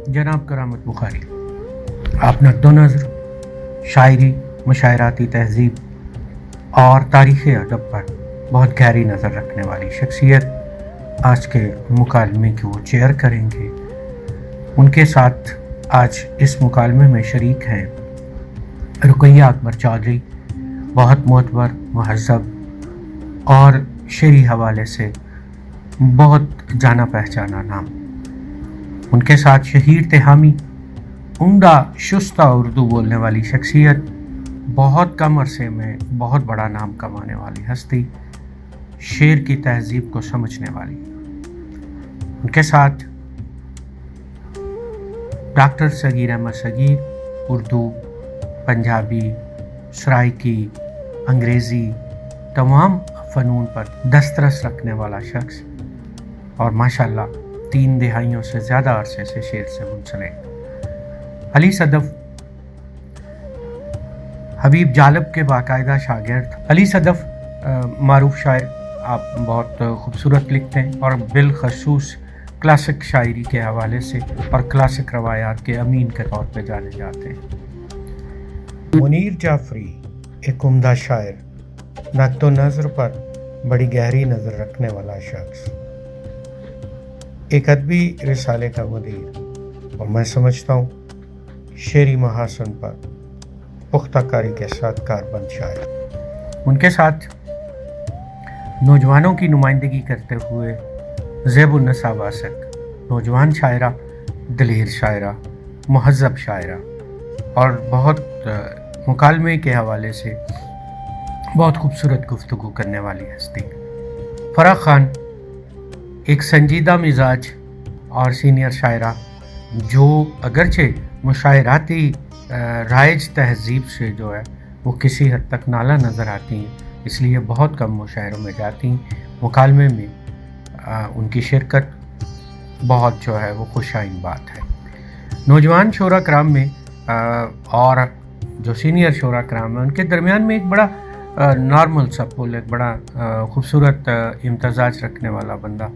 جناب کرامت بخاری، آپ نقد و نظر، شاعری، مشاعراتی تہذیب اور تاریخ ادب پر بہت گہری نظر رکھنے والی شخصیت آج کے مکالمے کی وہ چیئر کریں گے۔ ان کے ساتھ آج اس مکالمے میں شریک ہیں رقیہ اکبر چودھری، بہت معتبر، مہذب اور شعری حوالے سے بہت جانا پہچانا نام۔ ان کے ساتھ شہیر تہامی، عمدہ شستہ اردو بولنے والی شخصیت، بہت کم عرصے میں بہت بڑا نام کمانے والی ہستی، شعر کی تہذیب کو سمجھنے والی۔ ان کے ساتھ ڈاکٹر صغیر احمد صغیر، اردو، پنجابی، سرائکی، انگریزی تمام فنون پر دسترس رکھنے والا شخص اور ماشاءاللہ 3 دہائیوں سے زیادہ عرصے سے شعر سے منسلک علی صدف، حبیب جالب کے باقاعدہ شاگرد۔ علی صدف معروف شاعر، آپ بہت خوبصورت لکھتے ہیں اور بالخصوص کلاسک شاعری کے حوالے سے اور کلاسک روایات کے امین کے طور پہ جانے جاتے ہیں۔ منیر جعفری ایک عمدہ شاعر، نقد و نظر پر بڑی گہری نظر رکھنے والا شخص، ایک ادبی رسالے کا مدیر اور میں سمجھتا ہوں شعری محاسن پر پختہ کاری کے ساتھ کاربند شاعر۔ ان کے ساتھ نوجوانوں کی نمائندگی کرتے ہوئے زیب النساء واسق، نوجوان شاعرہ، دلیر شاعرہ، مہذب شاعرہ اور بہت مکالمے کے حوالے سے بہت خوبصورت گفتگو کرنے والی ہستی۔ فرح خان ایک سنجیدہ مزاج اور سینئر شاعرہ جو اگرچہ مشاعراتی رائج تہذیب سے جو ہے وہ کسی حد تک نالا نظر آتی ہیں، اس لیے بہت کم مشاعروں میں جاتی ہیں۔ مکالمے میں ان کی شرکت بہت جو ہے وہ خوشائن بات ہے۔ نوجوان شعراء کرام میں اور جو سینئر شعراء کرام ہیں ان کے درمیان میں ایک بڑا نارمل سا پل، ایک بڑا خوبصورت امتزاج رکھنے والا بندہ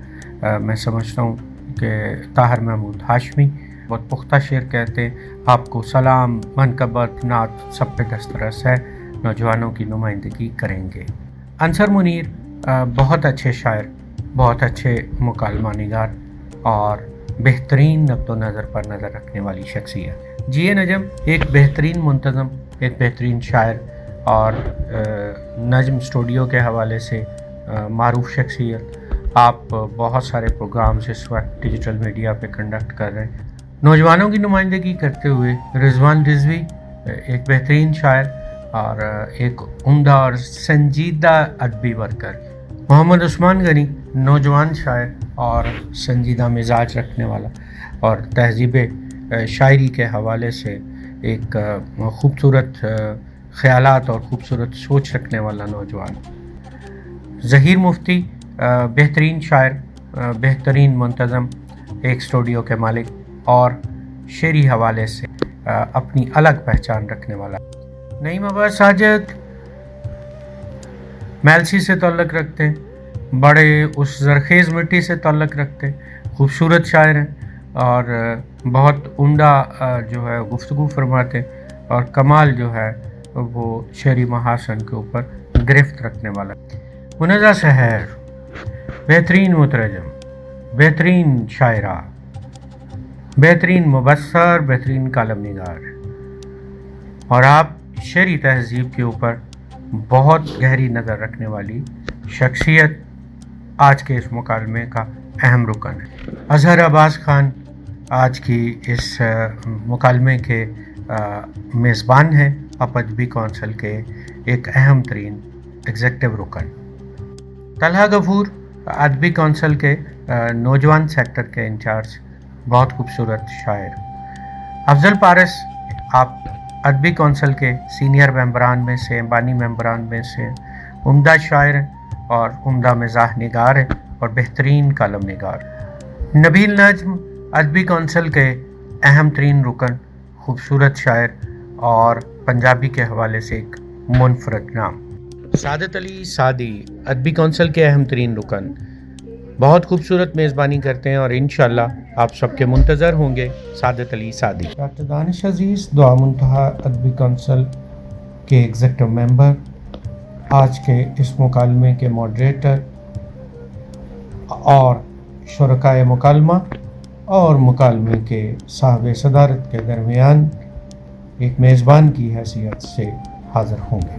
میں سمجھتا ہوں کہ طاہر محمود ہاشمی، بہت پختہ شعر کہتے ہیں، آپ کو سلام، منقبت، نعت سب پہ دسترس ہے، نوجوانوں کی نمائندگی کریں گے۔ انصر منیر بہت اچھے شاعر، بہت اچھے مکالمہ نگار اور بہترین نقد و نظر پر نظر رکھنے والی شخصیت۔ جی نجم ایک بہترین منتظم، ایک بہترین شاعر اور نجم اسٹوڈیو کے حوالے سے معروف شخصیت۔ آپ بہت سارے پروگرامز اس وقت ڈیجیٹل میڈیا پہ کنڈکٹ کر رہے ہیں۔ نوجوانوں کی نمائندگی کرتے ہوئے رضوان رضوی ایک بہترین شاعر اور ایک عمدہ اور سنجیدہ ادبی ورکر۔ محمد عثمان غنی نوجوان شاعر اور سنجیدہ مزاج رکھنے والا اور تہذیب شاعری کے حوالے سے ایک خوبصورت خیالات اور خوبصورت سوچ رکھنے والا نوجوان۔ ظہیر مفتی بہترین شاعر، بہترین منتظم، ایک اسٹوڈیو کے مالک اور شعری حوالے سے اپنی الگ پہچان رکھنے والا۔ نعیم عباس ساجد میلسی سے تعلق رکھتے ہیں، بڑے اس زرخیز مٹی سے تعلق رکھتے ہیں، خوبصورت شاعر ہیں اور بہت عمدہ جو ہے گفتگو فرماتے ہیں اور کمال جو ہے وہ شعری محاسن کے اوپر گرفت رکھنے والا۔ منزہ سحر بہترین مترجم، بہترین شاعرہ، بہترین مبصر، بہترین کالم نگار اور آپ شعری تہذیب کے اوپر بہت گہری نظر رکھنے والی شخصیت آج کے اس مکالمے کا اہم رکن ہے۔ اظہر عباس خان آج کی اس مکالمے کے میزبان ہیں، اپ ادبی کونسل کے ایک اہم ترین ایگزیکٹو رکن۔ طلحہ غفور ادبی کونسل کے نوجوان سیکٹر کے انچارج، بہت خوبصورت شاعر۔ افضل پارس آپ ادبی کونسل کے سینئر ممبران میں سے، بانی ممبران میں سے، عمدہ شاعر ہیں اور عمدہ مزاح نگار ہیں اور بہترین کالم نگار۔ نبیل نجم ادبی کونسل کے اہم ترین رکن، خوبصورت شاعر اور پنجابی کے حوالے سے ایک منفرد نام۔ سعادت علی سعدی ادبی کونسل کے اہم ترین رکن، بہت خوبصورت میزبانی کرتے ہیں اور انشاءاللہ آپ سب کے منتظر ہوں گے سعادت علی سعدی. ڈاکٹر دانش عزیز دعا منتہا ادبی کونسل کے ایگزیکٹو ممبر، آج کے اس مکالمے کے ماڈریٹر اور شرکائے مکالمہ اور مکالمے کے صاحب صدارت کے درمیان ایک میزبان کی حیثیت سے حاضر ہوں گے.